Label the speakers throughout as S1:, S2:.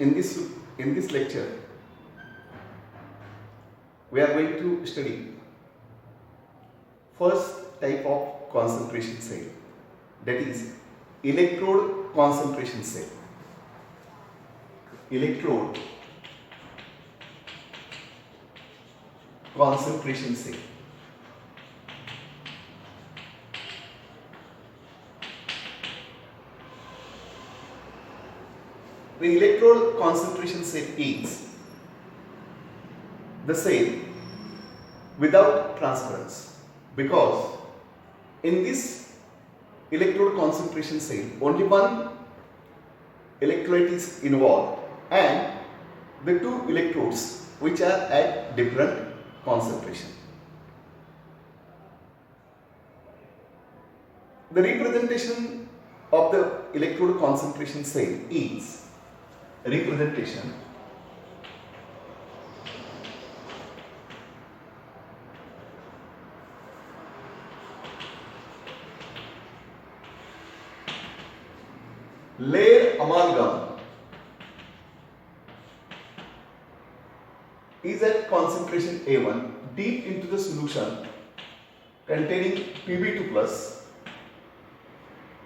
S1: in this lecture we are going to study first type of concentration cell, that is electrode concentration cell. Electrode concentration cell. The electrode concentration cell is the cell without transference, because in this electrode concentration cell only one electrolyte is involved and the two electrodes which are at different concentration. The representation of the electrode concentration cell is representation layer amalgam is at concentration A1 deep into the solution containing Pb2 plus.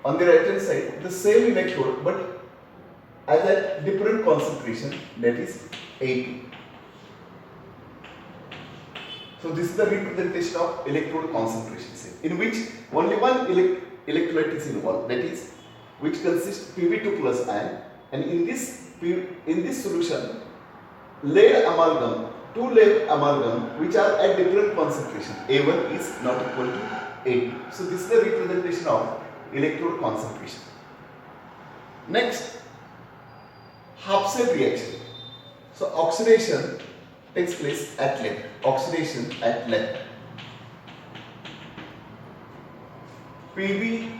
S1: On the right hand side the same electrode but at a different concentration, that is A2. So this is the representation of electrode concentration cell, in which only one electrolyte is involved, that is which consists Pb2 plus ion, and in this solution layer amalgam, two layer amalgam which are at different concentration. A1 is not equal to A2. So this is the representation of electrode concentration. Next, half cell reaction. So oxidation takes place at left. Oxidation at left. Pb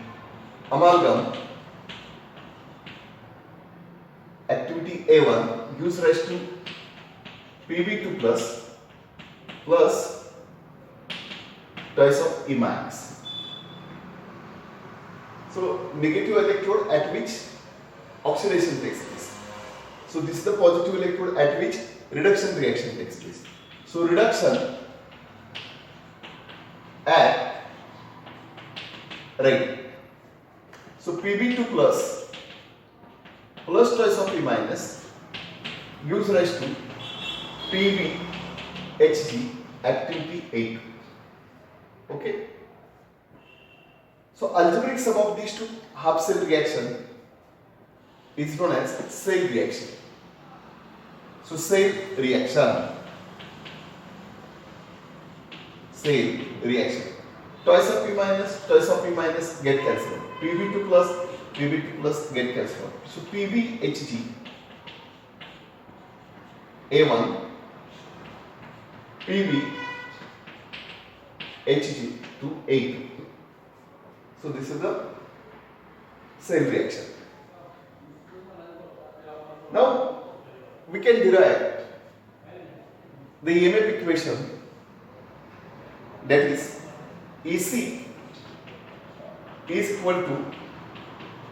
S1: amalgam activity A1 gives rise to Pb2 plus twice of E minus. So negative electrode at which oxidation takes place. So this is the positive electrode at which reduction reaction takes place. So reduction at right. So Pb2 plus twice of E minus gives rise to PbHg activity A2. Okay. So algebraic sum of these two half cell reaction is known as cell reaction. So cell reaction, twice of P minus get cancelled. Pb2 plus get cancelled. So PbHg A1 PbHg to A2. So this is the cell reaction. Now we can derive the EMF equation, that is EC is equal to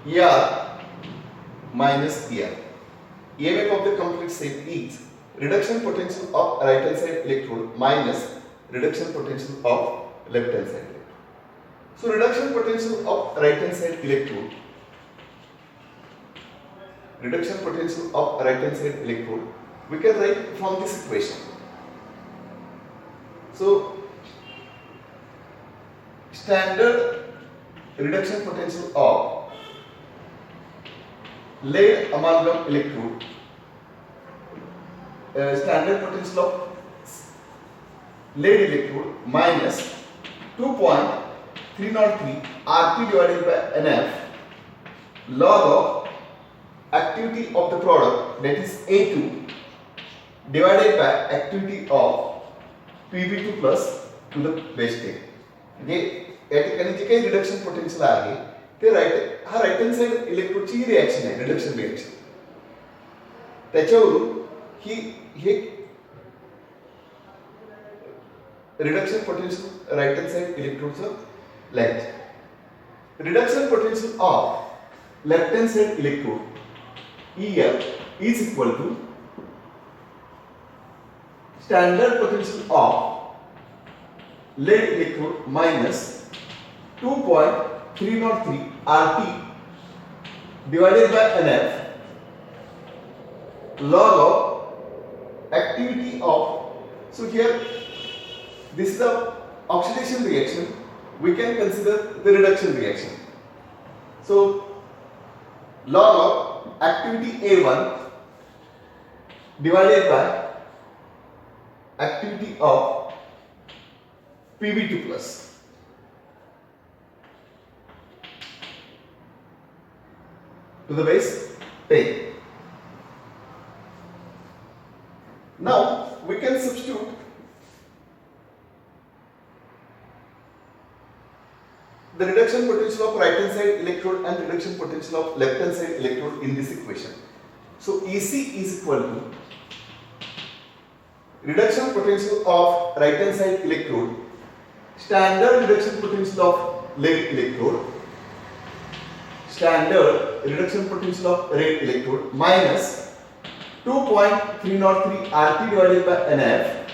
S1: ER minus ER. EMF of the complete cell is reduction potential of right hand side electrode minus reduction potential of left hand side electrode. So reduction potential of right hand side electrode, we can write from this equation. So standard reduction potential of lead amalgam electrode, standard potential of lead electrode minus 2.303 Rp divided by Nf log of activity of the product, that is A2 divided by activity of Pb2 plus to the base 10. म्हणजे या ठिकाणी जे काही reduction potential आहे ते हा right hand side इलेक्ट्रोडची reaction आहे, reduction reaction. त्याच्यावरून हे reduction potential right hand side electrodes length. Reduction potential of left hand side electrode EF is equal to standard potential of lead electrode minus 2.303 RT divided by NF log of activity of, so here this is the oxidation reaction, we can consider the reduction reaction. So log of activity A1 divided by activity of Pb2 plus. To the base 10. Now we can substitute the reduction potential of right hand side electrode and reduction potential of left hand side electrode in this equation. So EC is equal to reduction potential of right hand side electrode, standard reduction potential of lead electrode, standard reduction potential of red electrode minus 2.303 RT divided by NF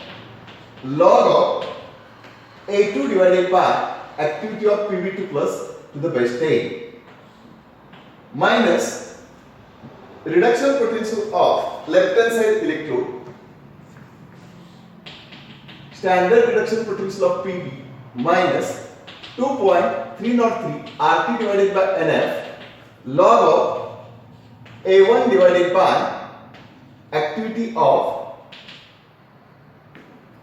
S1: log of A2 divided by activity of Pb2 plus to the base 10 minus reduction potential of left hand side electrode, standard reduction potential of Pb minus 2.303 RT divided by NF log of A1 divided by activity of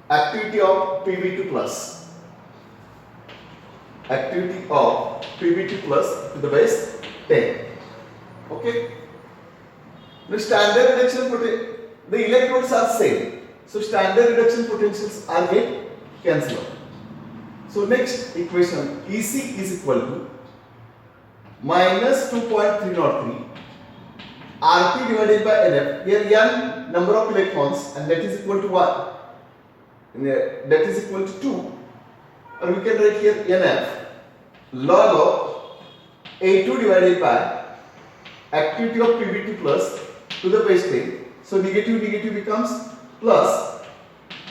S1: Pb2 plus, activity of Pb2 plus to the base 10. Okay. The standard reduction potential, the electrodes are same, so standard reduction potentials are get cancelled out. So next equation EC is equal to minus 2.303 RT divided by NF. Here n number of electrons and that is equal to 1. That is equal to 2. Or we can write here NF log of A2 divided by activity of Pb2 plus to the base 10. So negative becomes plus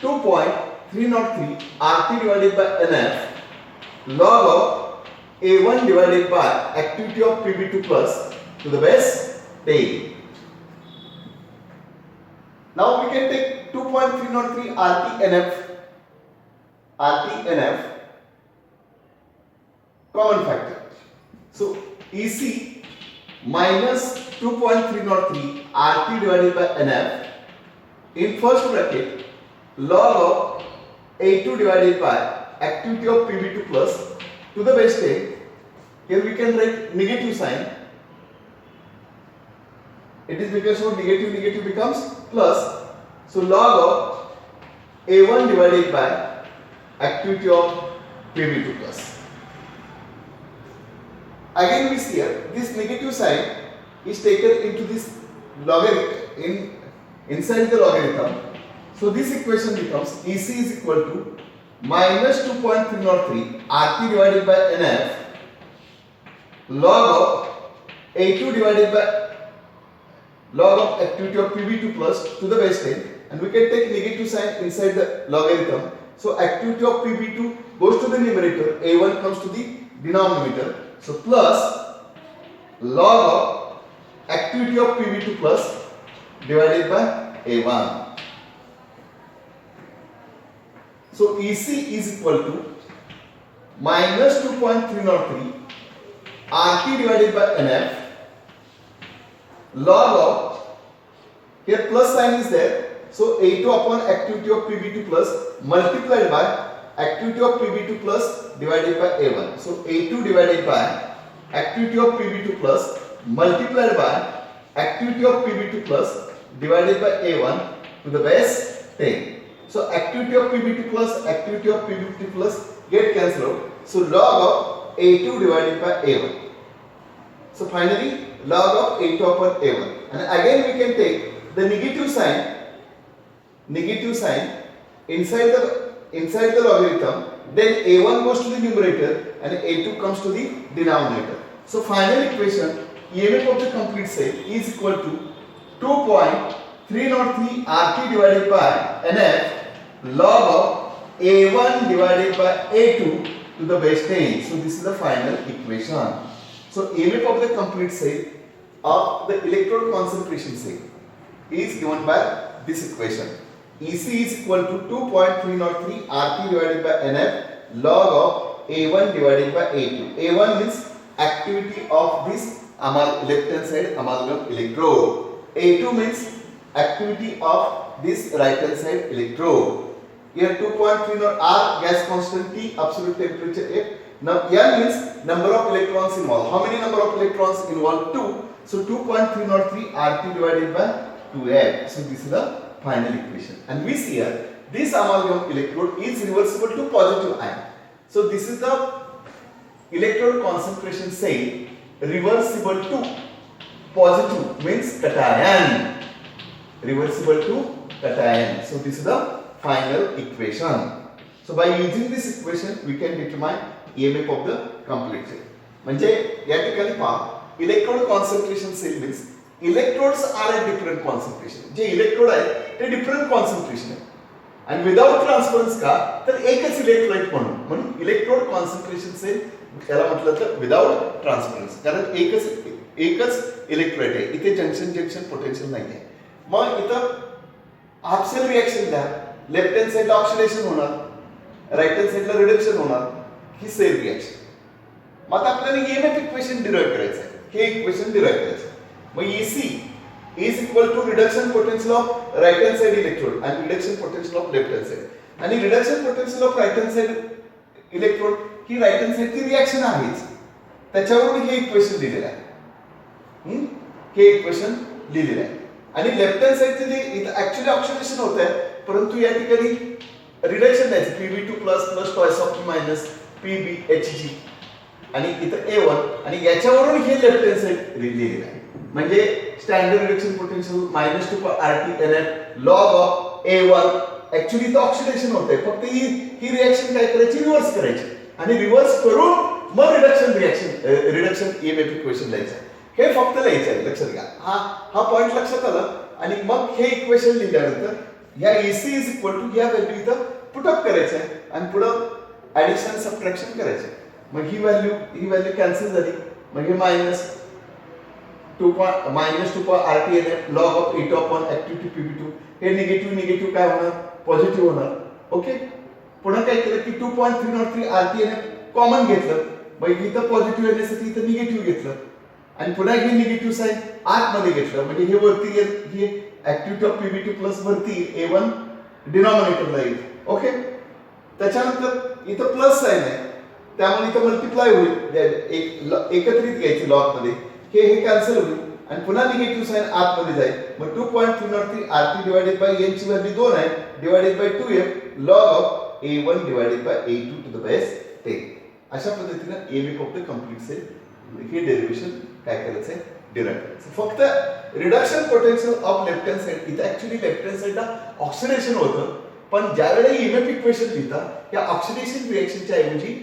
S1: 2.303 RT divided by NF log of A1 divided by activity of Pb2 plus to the base 10. Now we can take 2.303 RT/NF common factor. So EC minus 2.303 RT divided by NF in first bracket log of A2 divided by activity of Pb2 plus to the base 10. Here we can write negative sign. It is because of negative becomes plus. So log of A1 divided by activity of Pb2 plus. Again we see here this negative sign is taken into this logarithm inside the logarithm. So this equation becomes EC is equal to minus 2.303 RT divided by NF log of A2 divided by log of activity of Pb2 plus to the base 10, and we can take negative sign inside the logarithm. So activity of Pb2 goes to the numerator, A1 comes to the denominator. So plus log of activity of Pb2 plus divided by A1. So EC is equal to minus 2.303 RT divided by NF log of, here plus sign is there, so A2 upon activity of Pb2 plus multiplied by activity of Pb2 plus divided by A1. So A2 divided by activity of Pb2 plus multiplied by activity of Pb2 plus divided by A1 to the base 10. So activity of Pb2 plus, activity of Pb2 plus get cancelled out. So log of A2 divided by A1. So finally log of A2 upon A1. And again we can take the negative sign inside the logarithm, then A1 goes to the numerator and A2 comes to the denominator. So final equation EMF of the complete cell is equal to 2.303 RT divided by NF log of A1 divided by A2 to the base 10. So this is the final equation. So AMF of the complete cell of the electrode concentration cell is given by this equation. EC is equal to 2.303 RT divided by NF log of A1 divided by A2. A1 means activity of this left hand side amalgam electrode. A2 means activity of this right hand side electrode. Here 2.30 R gas constant, T absolute temperature F. Now N means number of electrons involved. How many number of electrons involved? 2. So 2.303 RT divided by 2F. So this is the final equation. And we see here this amalgam electrode is reversible to positive ion. So this is the electrode concentration cell reversible to positive means cation. Reversible to cation. So this is the final equation. So by using this equation we can determine EMF of the complete cell. म्हणजे या ठिकाणी पहा electrode concentration cell means electrodes are at different concentration. जे electrode आहेत ते different concentration आहे आणि without transference का तर एकच इलेक्ट्रोलाइट म्हणून इलेक्ट्रोड कॉन्सन्ट्रेशन सेल याला म्हटलं तर विदाउट ट्रान्सफरन्स, कारण एकच इलेक्ट्रोलाइट आहे. इथे जंक्शन पोटेन्शियल नाही आहे. मग इथं हाफ सेल रिएक्शन द्या, लेफ्ट हँड साइडला ऑक्सिडेशन होणार, राइट हँड साइडला रिडक्शन होणार, ही सेल रिएक्शन. मग आता आपल्याला EMF इक्वेशन डिराइव्ह करायचं आहे. हे इक्वेशन डिराइव्ह करायचं आहे. मग EC is equal to reduction potential of right hand side electrode and reduction potential of left hand side. आणि reduction potential of right hand side electrode he right hand side ची reaction आहेच. त्याच्यावरून हे equation दिलेलं आहे. हे equation लिहिलेलं आहे. आणि left hand साइडचे जे इथं ऍक्च्युअली ऑक्सिडेशन होत आहे, परंतु या ठिकाणी रिडक्शन द्यायचं Pb2 plus twice of minus PbHg आणि इथं A1 आणि याच्यावरून हे लेफ्ट हँड साइड लिहिलेलं आहे. म्हणजे standard reduction potential -2 RT log of A1 actually इथं ऑक्सिडेशन होत आहे. फक्त ही रिएक्शन काय करायची, रिव्हर्स करायची आणि रिव्हर्स करून मग रिडक्शन EMF इक्वेशन लिहायचं. हे फक्त लिहायचं आहे, लक्षात घ्या. हा पॉइंट लक्षात आला. आणि मग हे इक्वेशन लिहिल्यानंतर या EC इज इक्वल टू या व्हॅल्यू इथं पुट अप करायचं आहे आणि पुढं ऍडिशन सबट्रॅक्शन करायचं. मग ही व्हॅल्यू कॅन्सल झाली. मग हे -2 RT log of E2 upon activity Pb2. हे निगेटिव्ह काय होणार, पॉझिटिव्ह होणार. ओके. पुन्हा काय केलं की 2.303 RT कॉमन घेतलं. मग इथं पॉझिटिव्ह येण्यासाठी इथं निगेटिव्ह घेतलं आणि पुन्हा हे निगेटिव्ह साइन आतमध्ये घेतलं. म्हणजे हे वरती हे ऍक्टिव्हिटी ऑफ Pb2 प्लस वरती A1 डिनॉमिनेटरला येईल. ओके. त्याच्यानंतर इथं प्लस साइन आहे, त्यामुळे इथं मल्टिप्लाय होईल, एकत्रित घ्यायचे लॉग मध्ये. हे कॅन्सल होईल आणि पुन्हा निगेटिव्ह साइन आतमध्ये जाईल. मग 2.303 RT डिवाइडेड बाय n ची व्हॅल्यू 2 आहे divided by 2f log of A1 divided by A2 to the base 10. अशा पद्धतीने EMF of the complete cell हे डेरिव्हेशन काय करायचं आहे, डिराइव्ह करायचं. फक्त reduction potential of left hand side, इथं ऍक्च्युअली लेफ्ट हँड साइडला ऑक्सिडेशन होतं, पण ज्यावेळेला EMF इक्वेशन लिहिता या ऑक्सिडेशन रिएक्शनच्या ऐवजी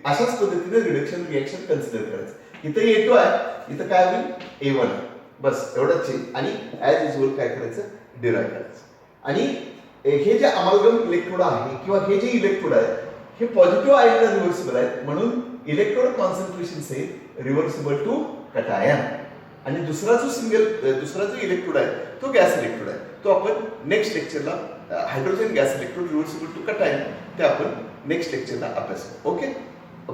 S1: अशाच पद्धतीने रिडक्शन रिएक्शन कन्सिडर करायचं. इथं A2 आहे, इथं काय होईल A1 आहे. बस एवढंच आहे. आणि ऍज युजुअल काय करायचं, डिराइव्ह करायचं. आणि हे जे अमालगम इलेक्ट्रोड आहे किंवा हे जे इलेक्ट्रोड आहे हे पॉझिटिव्ह आयनला रिव्हर्सिबल आहेत, म्हणून electrode concentration cell reversible to cation. आणि दुसरा जो इलेक्ट्रोड आहे तो गॅस इलेक्ट्रोड आहे. तो आपण नेक्स्ट लेक्चरला hydrogen gas electrode reversible to cation ते आपण नेक्स्ट लेक्चरला अभ्यास करू. Okay.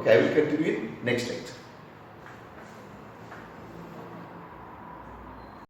S1: I will continue in next lecture.